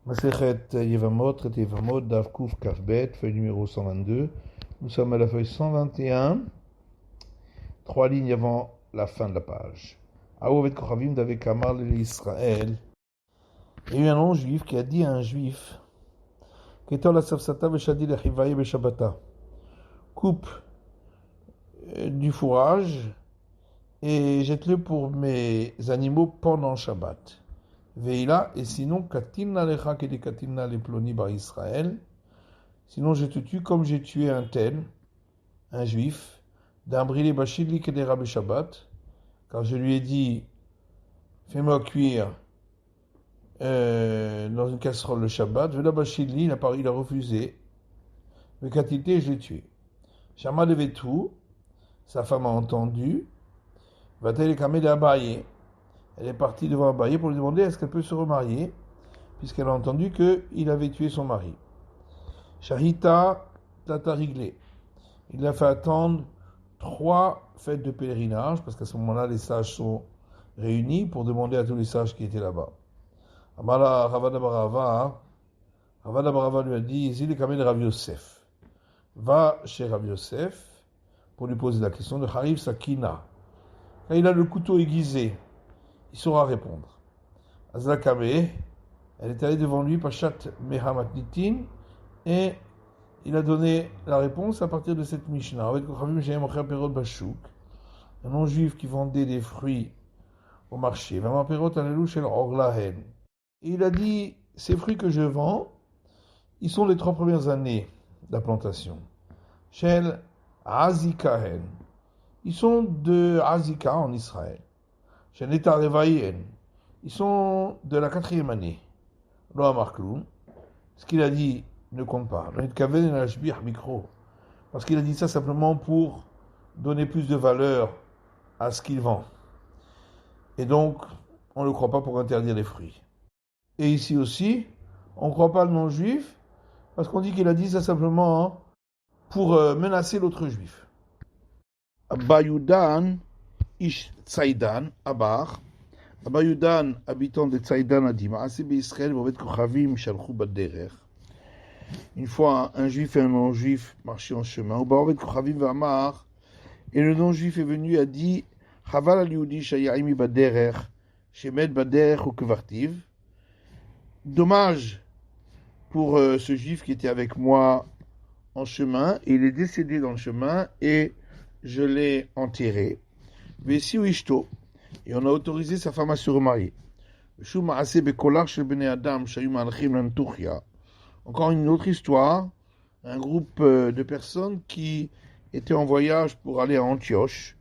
Masechet Yevamot, traité Yevamot, Dav Kuf Kafbet, feuille numéro 122. Nous sommes à la feuille 121, 3 lignes avant la fin de la page. Aouvet Kochavim d'avec Kamar l'Israël. Il y a eu un non-juif qui a dit à un juif Ketor la Safsata Veshadi le Chivaye Beshabata. Coupe du fourrage et jette-le pour mes animaux pendant Shabbat. Veila, et sinon, katinna lecha kede katinna le ploni bar Israël. Sinon, je te tue comme j'ai tué un tel, un juif, d'un brilé bachili kede rabbe Shabbat, car je lui ai dit, fais-moi cuire dans une casserole le Shabbat. Vela bachili, il a refusé. Le katité, je l'ai tué. Shama devait tout, sa femme a entendu, va-t-elle kamé Abaye. Elle est partie devant Abaye pour lui demander est-ce qu'elle peut se remarier, puisqu'elle a entendu qu'il avait tué son mari. Shahita Tatariglé. Il l'a fait attendre 3 fêtes de pèlerinage, parce qu'à ce moment-là, les sages sont réunis pour demander à tous les sages qui étaient là-bas. Amala Ravada Barava lui a dit Zil Kamel Rav Yosef. Va chez Rav Yosef pour lui poser la question de Harif Sakina. Quand il a le couteau aiguisé, il saura répondre. Azla Kameh, elle est allée devant lui, Pachat Mehamat Nitin, et il a donné la réponse à partir de cette Mishnah. Un non-juif qui vendait des fruits au marché. Et il a dit, ces fruits que je vends, ils sont les 3 premières années de la plantation. Shel Azikahen. Ils sont de Azika en Israël. Shel Etar Revayen. Ils sont de la 4e année. Lo Amarkloum. Ce qu'il a dit ne compte pas. Parce qu'il a dit ça simplement pour donner plus de valeur à ce qu'il vend. Et donc, on ne le croit pas pour interdire les fruits. Et ici aussi, on ne croit pas le non-juif, parce qu'on dit qu'il a dit ça simplement pour menacer l'autre juif. Abayudan Ish Tzaidan, Abar. Abayudan, habitant de Tzaidan, a dit Israël, Shalchou Baderer. Une fois, un juif et un non-juif marchaient en chemin. Et le non-juif est venu et a dit Chaval al-Yudi shayaimi baderer, shemed baderer ou kvartiv. Dommage pour ce juif qui était avec moi en chemin, et il est décédé dans le chemin, et je l'ai enterré. Vessi ou ishto, et on a autorisé sa femme à se remarier. Encore une autre histoire, un groupe de personnes qui étaient en voyage pour aller à Antioche.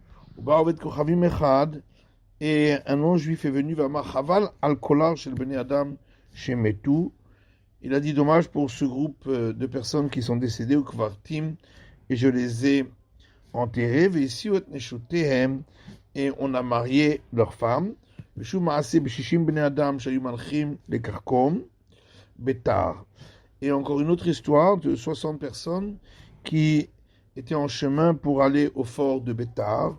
Et un non-juif est venu vers Machaval al-Kolar chez le Bnei Adam chez Metou. Il a dit dommage pour ce groupe de personnes qui sont décédées au Kvartim, et je les ai enterrés. Et on a marié leurs femmes. Et encore une autre histoire de 60 personnes qui étaient en chemin pour aller au fort de Bétar.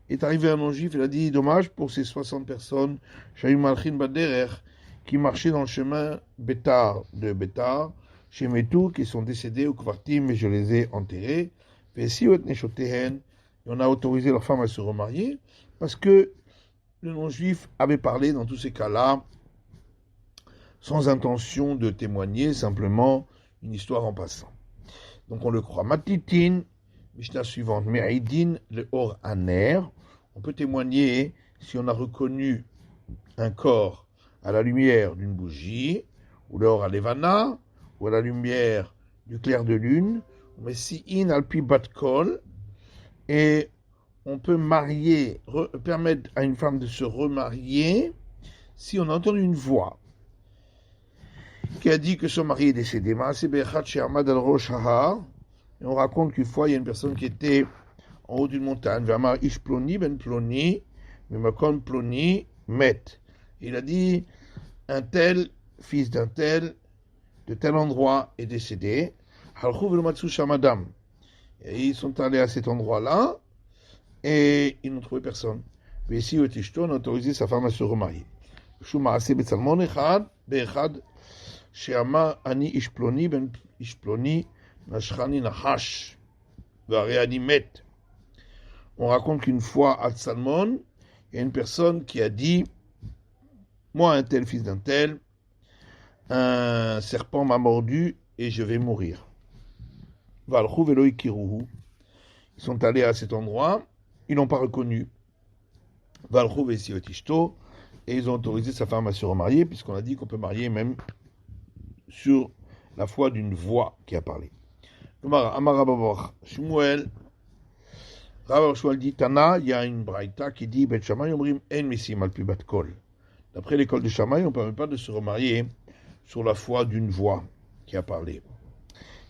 Est arrivé un non-juif, il a dit dommage pour ces 60 personnes qui marchaient dans le chemin Bétar de Bétar, chez Metou, qui sont décédés au Kvartim, et je les ai enterrés. Et on a autorisé leurs femmes à se remarier, parce que le non-juif avait parlé dans tous ces cas-là sans intention de témoigner, simplement une histoire en passant. Donc on le croit. Matitin, Mishnah suivante, Me'idin le Or Aner. On peut témoigner si on a reconnu un corps à la lumière d'une bougie, ou le Or Alevana, ou à la lumière du clair de lune, mais si in alpi batkol, et on peut permettre à une femme de se remarier si on a entendu une voix qui a dit que son mari est décédé. Et on raconte qu'une fois, il y a une personne qui était en haut d'une montagne. Ish ploni ben ploni, memakon ploni met. Il a dit, un tel, fils d'un tel, de tel endroit est décédé. Et ils sont allés à cet endroit-là, et ils n'ont trouvé personne. Mais ici, on a autorisé sa femme à se remarier. שום מעשה בצלמון באחד, שאמר אני איש פלוני בן איש פלוני, נשכני נחש, והרי אני מת. On raconte qu'une fois à Salmon, il y a une personne qui a dit, moi un tel fils d'un tel, un serpent m'a mordu et je vais mourir. Valchou velo ikiruhu. Ils sont allés à cet endroit, ils l'ont pas reconnu. Valchou vesiotishto, et ils ont autorisé sa femme à se remarier, puisqu'on a dit qu'on peut marier même sur la foi d'une voix qui a parlé. Amar Rabba Shmuel, Rabba Shmuel dit Tana, il y a une braïta qui dit Bet Shammai Omrim En Mesim al Pi Bat Kol. D'après l'école de Shammai, on ne permet pas de se remarier sur la foi d'une voix qui a parlé,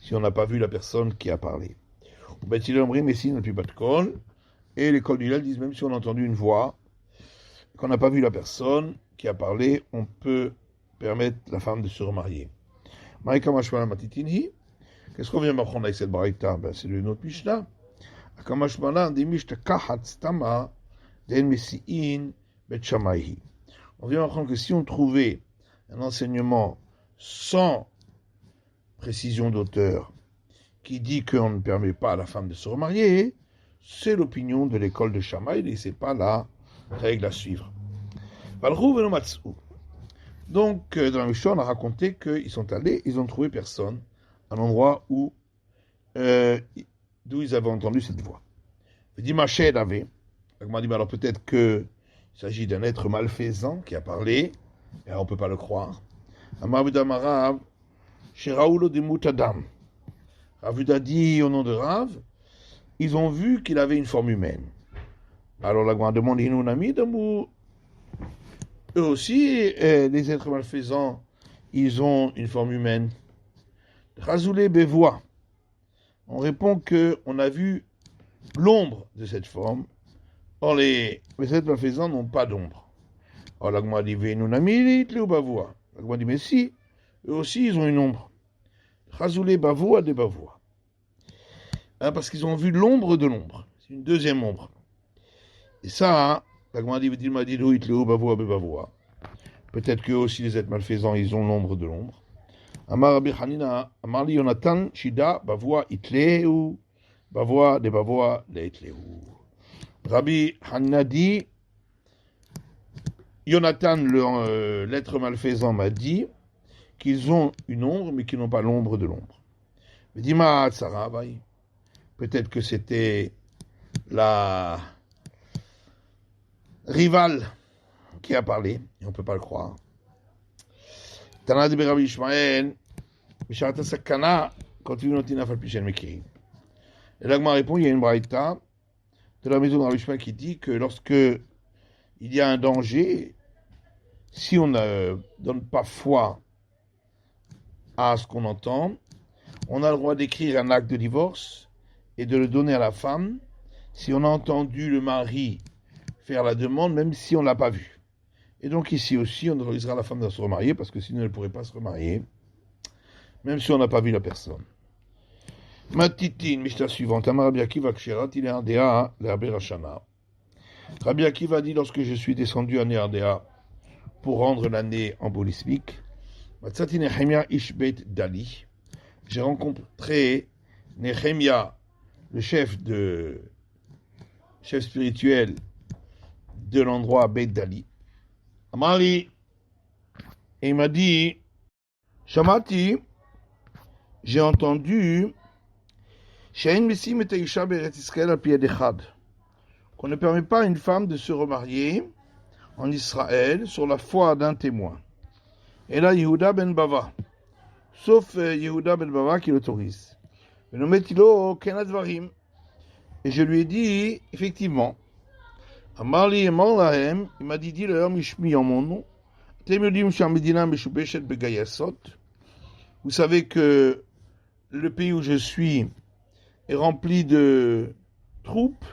si on n'a pas vu la personne qui a parlé. Bet Hillel Omrim Mesim al Pi Bat Kol, et l'école d'Hillel disent même si on a entendu une voix, qu'on n'a pas vu la personne qui a parlé, on peut permettre la femme de se remarier. Maïka Mashmala Matitinhi, qu'est-ce qu'on vient m'apprendre avec cette braïta? Ben, c'est le notre Mishnah. Akamashmala Dimishta Kahat Stama Den Messiin Bet Shammaihi. On vient m'apprendre que si on trouvait un enseignement sans précision d'auteur qui dit qu'on ne permet pas à la femme de se remarier, c'est l'opinion de l'école de Shammai et c'est pas la règle à suivre. Donc, dans la Mishnah, on a raconté qu'ils sont allés, ils ont trouvé personne à l'endroit où d'où ils avaient entendu cette voix. Il dit Mached avait. Alors peut-être qu'il s'agit d'un être malfaisant qui a parlé, et on ne peut pas le croire. Amar chez Raoulo de Moutadam. Ravuda dit au nom de Rav, ils ont vu qu'il avait une forme humaine. Alors la Gemara demande Inunami d'Amou. Eux aussi, les êtres malfaisants, ils ont une forme humaine. Razoulé Bevois. On répond qu'on a vu l'ombre de cette forme. Or, les êtres malfaisants n'ont pas d'ombre. Alors la Gemara dit Inunami ou Bavois. La Gemara dit mais si, eux aussi ils ont une ombre. Razoulé Bavois de Bavois. Parce qu'ils ont vu l'ombre de l'ombre. C'est une deuxième ombre. Et ça, la Gemara dit peut-être qu'eux aussi les êtres malfaisants, ils ont l'ombre de l'ombre. Amar Rabbi Hanina, Amar li Yonatan, Shida, Bavoa Itleu, Bavoa de Bavoa le Itleu. Rabbi Hanina dit, Yonatan, l'être malfaisant, m'a dit qu'ils ont une ombre, mais qu'ils n'ont pas l'ombre de l'ombre. Mais dis-moi, Sarah, peut-être que c'était la rivale qui a parlé, et on ne peut pas le croire. Tana de Rabbi Ishmael, Misharata Sakana, continue Notina Falpichen Mekiri. Et là, Gma répond, il y a une braïta de la maison de Rabbi Ishmael qui dit que lorsque il y a un danger, si on ne donne pas foi à ce qu'on entend, on a le droit d'écrire un acte de divorce et de le donner à la femme si on a entendu le mari faire la demande, même si on ne l'a pas vu. Et donc ici aussi, on autorisera la femme de se remarier, parce que sinon elle ne pourrait pas se remarier, même si on n'a pas vu la personne. Matitin, Mishnah suivante, Amar Rabbi Akiva Ksherat, il est un Déa, l'Herbe Rachana. Rabbi Akiva dit, lorsque je suis descendu à Néardéa pour rendre l'année embolismique, Matsati Nehemia Ishbet Dali, j'ai rencontré Nehemia, le chef spirituel de l'endroit Beit Dali. Amali, et il m'a dit, Shamati, j'ai entendu, qu'on ne permet pas à une femme de se remarier en Israël sur la foi d'un témoin. Et là, Yehuda ben Bava, sauf Yehuda ben Bava qui l'autorise. Et je lui ai dit, effectivement, Amali Lahem, il m'a dit, dis-leur, Mishmi en mon nom, vous savez que le pays où je suis est rempli de troupes,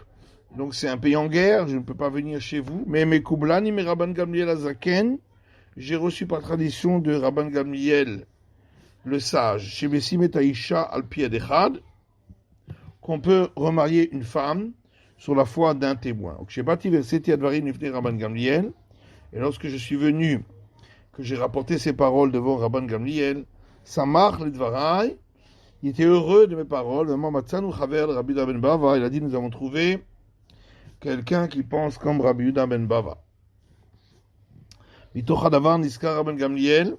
donc c'est un pays en guerre, je ne peux pas venir chez vous, mais mes Koublani, mes Rabban Gamliel Azaken, j'ai reçu par tradition de Rabban Gamliel, le sage, chez Bessim et Aïcha al-Pied Echad, qu'on peut remarier une femme sur la foi d'un témoin. Donc, chez Bati Verseti Advarim Nifne Rabban Gamliel, Et lorsque je suis venu, que j'ai rapporté ces paroles devant Rabban Gamliel, Samach Lidvarai, il était heureux de mes paroles. Maman Matzanu Chaver Rabbi Yehuda ben Bava, il a dit, nous avons trouvé quelqu'un qui pense comme Rabbi Yehuda ben Bava. Mitoch Hadavar Niskar Rabban Gamliel,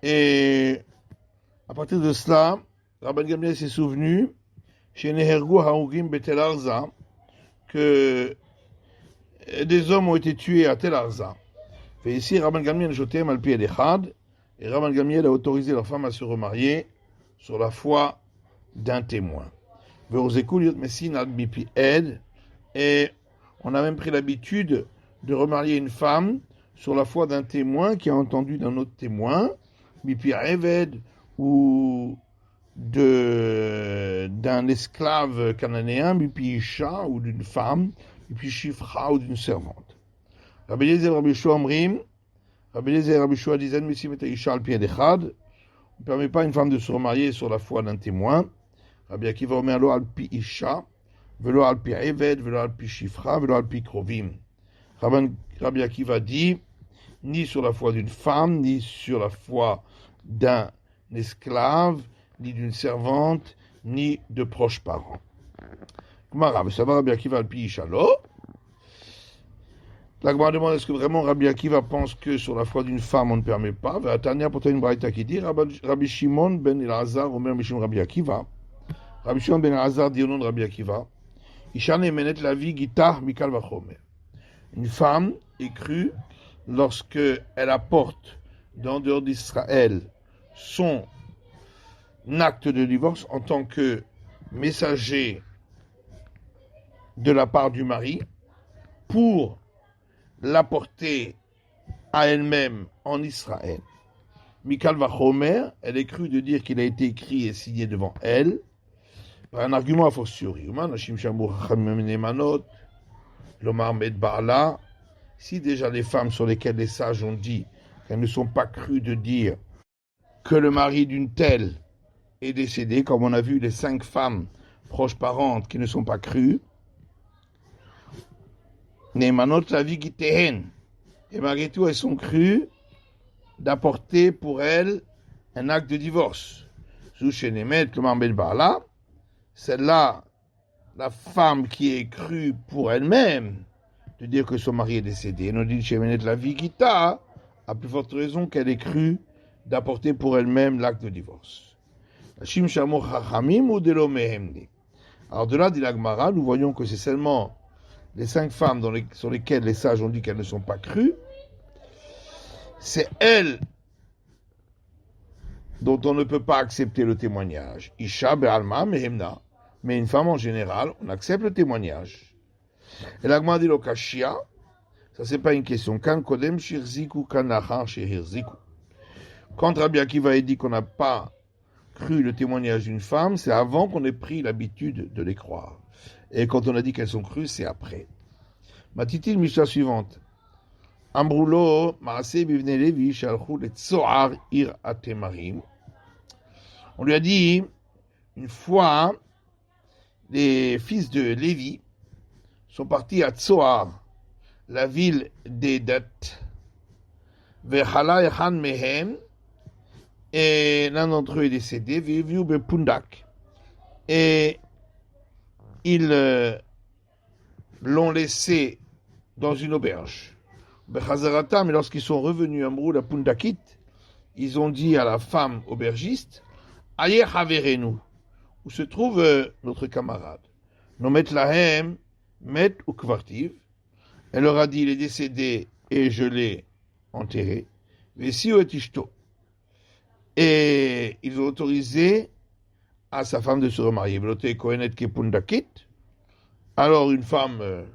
et à partir de cela, Rabban Gamliel s'est souvenu, chez Nehergu Haougim Betel Arza, que des hommes ont été tués à Tel Arza. Et ici, Rabban Gamliel Jotem al Pied Echad, et Rabban Gamliel a autorisé leur femme à se remarier sur la foi d'un témoin. Et on a même pris l'habitude de remarier une femme sur la foi d'un témoin qui a entendu d'un autre témoin, Bipi Eved, ou d'un esclave cananéen, Bipi Isha, ou d'une femme, Bipi Shifra, ou d'une servante. Rabbi Eliezer et Rabbi Yehoshua Omrim, Rabbi Eliezer et Rabbi Yehoshua disaient, Missim et Isha al Pied Echad, on ne permet pas à une femme de se remarier sur la foi d'un témoin. Rabbi Akiva Omer lo al pi Isha, velo al pi Eved, velo al pi Shifra, velo al pi Krovim. Rabbi Akiva dit, ni sur la foi d'une femme, ni sur la foi d'un esclave, ni d'une servante, ni de proches parents. Gemara, ça va Rabbi Akiva al pi Isha lo? La Gemara demande, est-ce que vraiment Rabbi Akiva pense que sur la foi d'une femme on ne permet pas? Tania pour une braïta qui dit, Rabbi Shimon ben Elazar, Omer Mishim Rabbi Akiva. Rabbi Shimon ben Elazar dit au nom de Rabbi Akiva, Isha nemenet la vie gitah mikal vachomer. Une femme est crue lorsque elle apporte dans dehors d'Israël son acte de divorce en tant que messager de la part du mari pour l'apporter à elle-même en Israël. Mikal Vachomer, elle est crue de dire qu'il a été écrit et signé devant elle, par un argument a fortiori. Si déjà les femmes sur lesquelles les sages ont dit qu'elles ne sont pas crues de dire que le mari d'une telle est décédé, comme on a vu les 5 femmes proches parentes qui ne sont pas crues, Neymanot la vie qui et malgré tout elles sont crues d'apporter pour elles un acte de divorce. Celle-là, la femme qui est crue pour elle-même, de dire que son mari est décédé, nous dit la vie qui à plus forte raison qu'elle est crue d'apporter pour elle-même l'acte de divorce. Alors de là, dit la Gemara, nous voyons que c'est seulement les 5 femmes sur lesquelles les sages ont dit qu'elles ne sont pas crues, c'est elles dont on ne peut pas accepter le témoignage. Isha be'alma mehemna. Mais une femme en général, on accepte le témoignage. Et la Gemara dit le kashia, ça c'est pas une question. Kan kodem shirziku kan nachar shehirziku. Quand Rabbi Akiva a dit qu'on n'a pas cru le témoignage d'une femme, c'est avant qu'on ait pris l'habitude de les croire. Et quand on a dit qu'elles sont crues, c'est après. Matitil Mishnah suivante. Ambroulo, Maaseh bivne Levi, Shalchou le Tsoar ir atemarim. On lui a dit, une fois, les fils de Lévi sont partis à Tsoar, la ville des Dattes. Vechala echan mehem, et l'un d'entre eux est décédé, Viviu bepundak. Et ils l'ont laissé dans une auberge. Bechazarata, mais lorsqu'ils sont revenus à Amrou la Pundakit, ils ont dit à la femme aubergiste, Ayer haverenu, où se trouve notre camarade. Nomet lahem, met ou kvartiv. Elle leur a dit, il est décédé et je l'ai enterré. Vesiu et ishto. Et ils ont autorisé à sa femme de se remarier. Alors une femme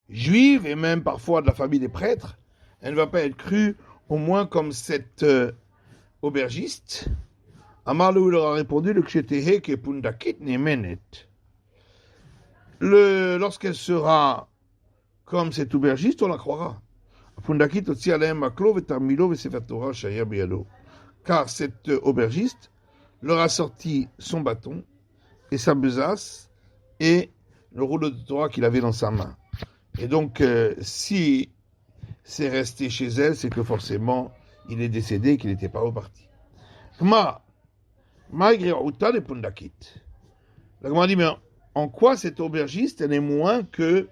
juive, et même parfois de la famille des prêtres, elle ne va pas être crue, au moins comme cette aubergiste. Amarlou leur a répondu, le kshetehe ke pundakit nemenet. Lorsqu'elle sera comme cette aubergiste, on la croira. Pundakit otsi alem maklo vetamilo vesefer Torah shaya biyado. Car cette aubergiste leur a sorti son bâton et sa besace et le rouleau de Torah qu'il avait dans sa main. Et donc, si c'est resté chez elle, c'est que forcément, il est décédé et qu'il n'était pas reparti. Malgré autant de Pundakit. La Gemara dit, mais en quoi cette aubergiste, elle est moins que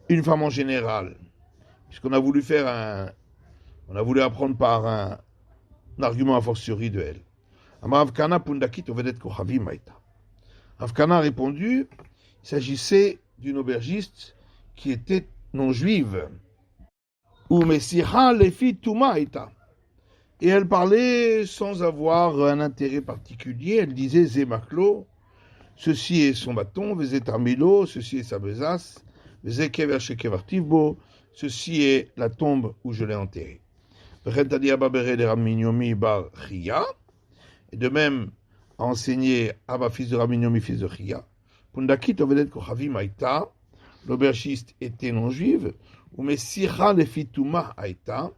une femme en général? Puisqu'on a voulu on a voulu apprendre par un argument a fortiori de elle. Avkana Pundakit Ovedet Kochavi Maïta. Avkana a répondu, il s'agissait d'une aubergiste qui était non juive. Ou Messiha Lefi Tumaïta. Et elle parlait sans avoir un intérêt particulier. Elle disait Zemaklo, ceci est son bâton, Vezet Armilo, ceci est sa besace, Vezet Kever Shekevartivbo, ceci est la tombe où je l'ai enterré. Et de même, a enseigné Abba, fils de Rabbi Yomi, fils de Chia. Pundakit Ovedet Kochavi Maïta, l'aubergiste était non juive, ou Messicha Lefituma Aïta,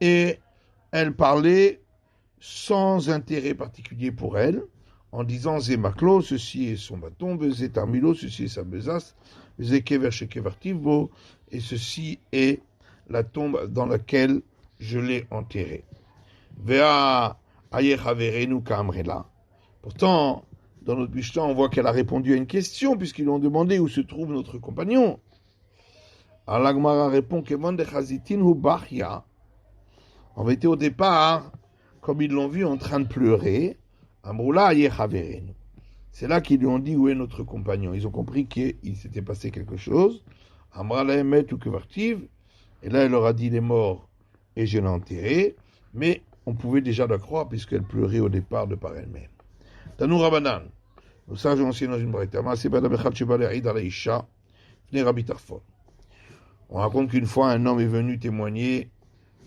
et elle parlait sans intérêt particulier pour elle, en disant Zemaklo, ceci est son bâton, Vezet Armilo, ceci est sa besace, Vezet Kever Shekevartivbo, et ceci est la tombe dans laquelle je l'ai enterré. Vea Ayechaverenu Kamrela. Pourtant, dans notre Mishnah, on voit qu'elle a répondu à une question, puisqu'ils lui ont demandé où se trouve notre compagnon. Alors la Gemara répond que Monde Chazitin hu Bachya. En vérité, au départ, comme ils l'ont vu en train de pleurer, Amroula Ayechaverenu. C'est là qu'ils lui ont dit où est notre compagnon. Ils ont compris qu'il s'était passé quelque chose. Amra la Emet ou Kevartiv. Et là, elle leur a dit, il est mort et je l'ai enterré. Mais on pouvait déjà la croire puisqu'elle pleurait au départ de par elle-même. Tanou Rabanan. Nos sages ont enseigné dans une braïta. On raconte qu'une fois, un homme est venu témoigner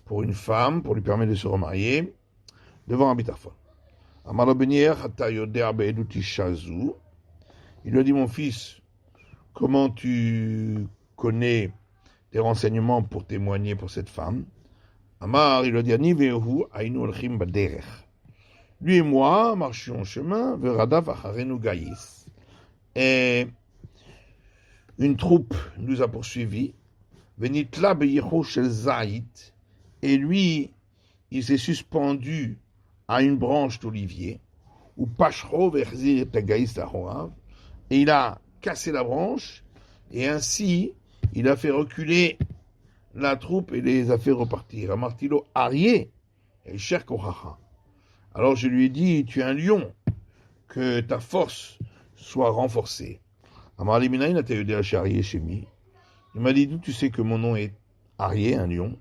pour une femme, pour lui permettre de se remarier, devant Rabbi Tarfon. Il lui a dit, mon fils, comment tu connais des renseignements pour témoigner pour cette femme? Amar, il lui a dit, lui et moi marchions en chemin, et une troupe nous a poursuivis, et lui, il s'est suspendu à une branche d'olivier, et il a cassé la branche, et ainsi, il a fait reculer la troupe et les a fait repartir. Amartilo Arié, et cher Kohaha. Alors je lui ai dit, tu es un lion, que ta force soit renforcée. Amar Liminaï n'a eu des Arié chez moi. Il m'a dit, d'où tu sais que mon nom est Arié, un lion?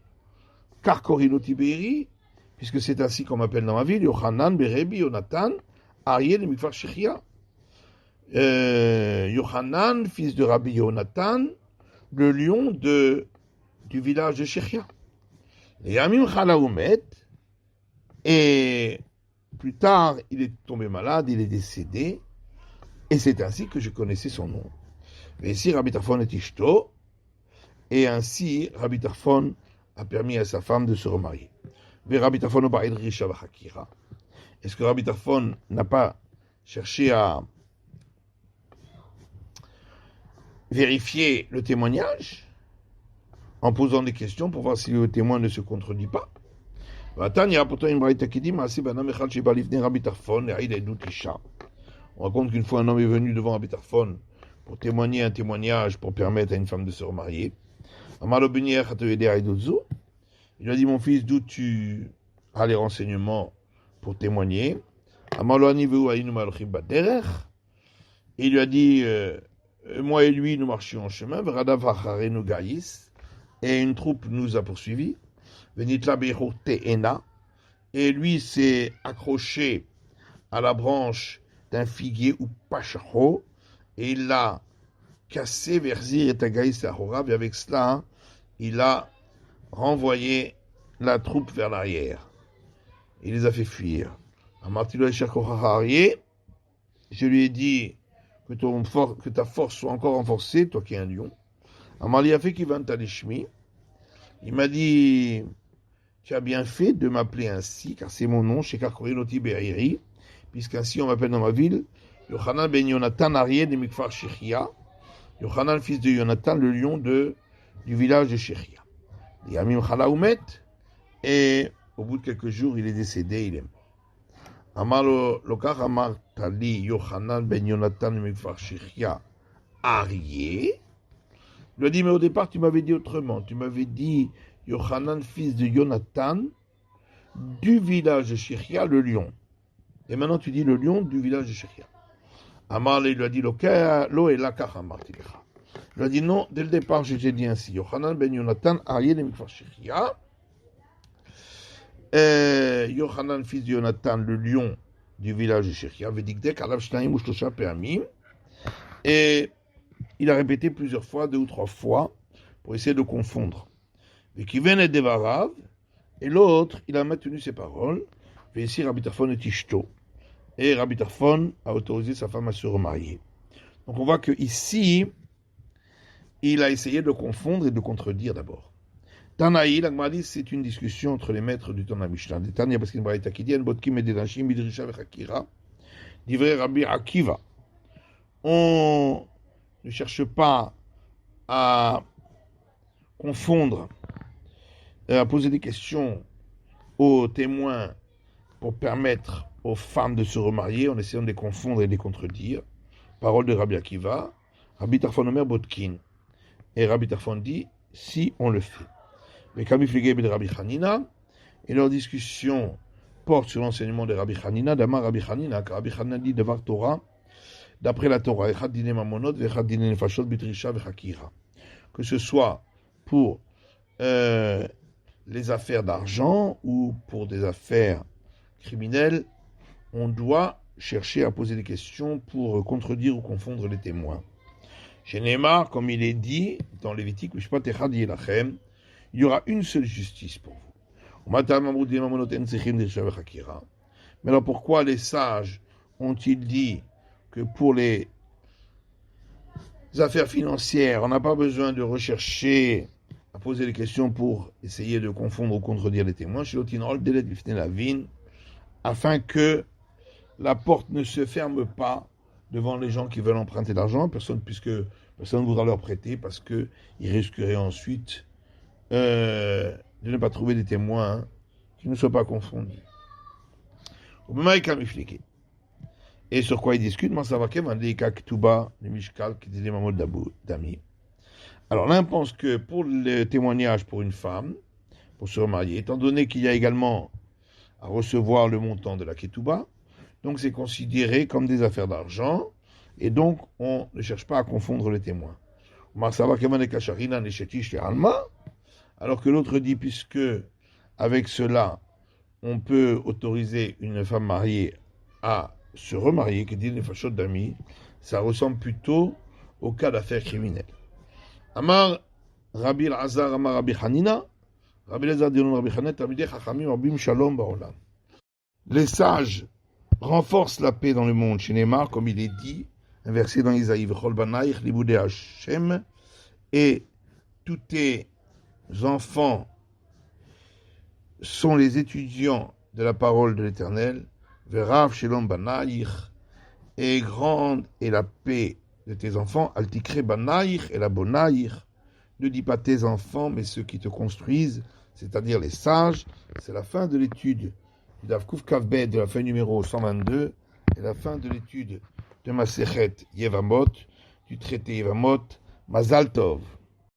Car Korino Tiberi, puisque c'est ainsi qu'on m'appelle dans ma ville, Yochanan, Berebi, Yonatan, Arié, le Mikvar Shechia. Yochanan, fils de Rabbi Yonatan, le lion du village de Shechia. Et Yamim Chalaoumet, et plus tard, il est tombé malade, il est décédé, et c'est ainsi que je connaissais son nom. Et ici, Rabbi Tarfon est Ishto, et ainsi, Rabbi Tarfon a permis à sa femme de se remarier. Mais Rabbi Tarfon n'a pas Risha Vachakira. Est-ce que Rabbi Tarfon n'a pas cherché à vérifier le témoignage en posant des questions pour voir si le témoin ne se contredit pas? On raconte qu'une fois un homme est venu devant Rabbi Tarfon pour témoigner un témoignage pour permettre à une femme de se remarier. Il lui a dit, mon fils, d'où tu as les renseignements pour témoigner? Et il lui a dit, moi et lui, nous marchions en chemin, et une troupe nous a poursuivis, et lui s'est accroché à la branche d'un figuier ou pachacho, et il l'a cassé vers Zir et Tagaïs et Ahorav, et avec cela, il a renvoyé la troupe vers l'arrière. Il les a fait fuir. Je lui ai dit que ta force soit encore renforcée, toi qui es un lion. Il m'a dit, tu as bien fait de m'appeler ainsi, car c'est mon nom, chez Karkorinoti Be'iri, puisqu'ainsi on m'appelle dans ma ville, Yochanan ben Yonatan Arié de Mikfar Shechia, Yochanan fils de Yonatan, le lion du village de Shechia. Yamim Chala Umet, et au bout de quelques jours, il est décédé, il est mort. Amar Lokach Amar Tali Yochanan ben Yonatan Mikfar Shechia Arié. Il lui a dit, mais au départ, tu m'avais dit autrement. Tu m'avais dit Yochanan, fils de Yonatan, du village de Shechia, le lion. Et maintenant, tu dis le lion du village de Shechia. Amar lui a dit, Lo Elakach Amar Tilecha. Il lui a dit, non, dès le départ, je t'ai dit ainsi. Yochanan ben Yonatan Arié de Mikfar Shechia. Yochanan, fils de Yonatan, le lion du village de Shechia, Vedikdek, Alav Shnaim ou Shlosha Pe'amim. Et il a répété plusieurs fois, 2 ou 3 fois, pour essayer de confondre. Vekiven et Devarav, et l'autre, il a maintenu ses paroles. Et ici, Rabbi Tarfon est Ishto. Et Rabbi Tarfon a autorisé sa femme à se remarier. Donc on voit que ici, il a essayé de confondre et de contredire d'abord. Tanaï, l'Agmara dit, c'est une discussion entre les maîtres du Tana Mishnah. Des Tanya Baskin Braïta qui dit, En Botkim et Denashim, Midrisha Vechakira, d'ivrer Rabbi Akiva. On ne cherche pas à confondre, à poser des questions aux témoins pour permettre aux femmes de se remarier en essayant de les confondre et de les contredire. Parole de Rabbi Akiva, Rabbi Tarfon Omer Botkin. Et Rabbi Tarfon dit, si on le fait. Mais Kamifligé de Rabbi Hanina, et leur discussion porte sur l'enseignement de Rabbi Hanina, d'Amar Rabbi Hanina, car Rabbi Hanina dit Devar Torah, d'après la Torah, Echad Dine Mamonot, Vechad Dine Nefashot, Bitrisha, Vechakira. Que ce soit pour les affaires d'argent ou pour des affaires criminelles, on doit chercher à poser des questions pour contredire ou confondre les témoins. Chez Neymar, comme il est dit dans Lévitique, Mishpat Echad Yelachem, il y aura une seule justice pour vous. Mais alors pourquoi les sages ont-ils dit que pour les affaires financières, on n'a pas besoin de rechercher à poser des questions pour essayer de confondre ou contredire les témoins, afin que la porte ne se ferme pas devant les gens qui veulent emprunter l'argent, puisque personne ne voudra leur prêter parce qu'ils risqueraient ensuite de ne pas trouver des témoins qui ne soient pas confondus. Et sur quoi ils discutent? Alors l'un pense que pour le témoignage pour une femme, pour se remarier, étant donné qu'il y a également à recevoir le montant de la ketouba, donc c'est considéré comme des affaires d'argent, et donc on ne cherche pas à confondre les témoins. Alors que l'autre dit, puisque avec cela, on peut autoriser une femme mariée à se remarier, que dit les fachot d'amis, ça ressemble plutôt au cas d'affaires criminelles. Amar Rabbi Elazar, Amar Rabbi Hanina, Rabbi Elazar dit Rabbi Hanina, Tamidei Chachamim Rabim Shalom Ba'olam. Les sages renforcent la paix dans le monde, chez Neymar, comme il est dit, un verset dans Isaïe, V'chol banaich liboudei Hashem, et tous tes enfants sont les étudiants de la parole de l'Éternel, Verav Shalom banaich, et grande est la paix de tes enfants, Altikre banaich et la bonaich, ne dis pas tes enfants, mais ceux qui te construisent, c'est-à-dire les sages. C'est la fin de l'étude du Davkouf Kavbed, de la fin numéro 122, et la fin de l'étude de Masechet Yevamot, du traité Yevamot, Mazal Tov.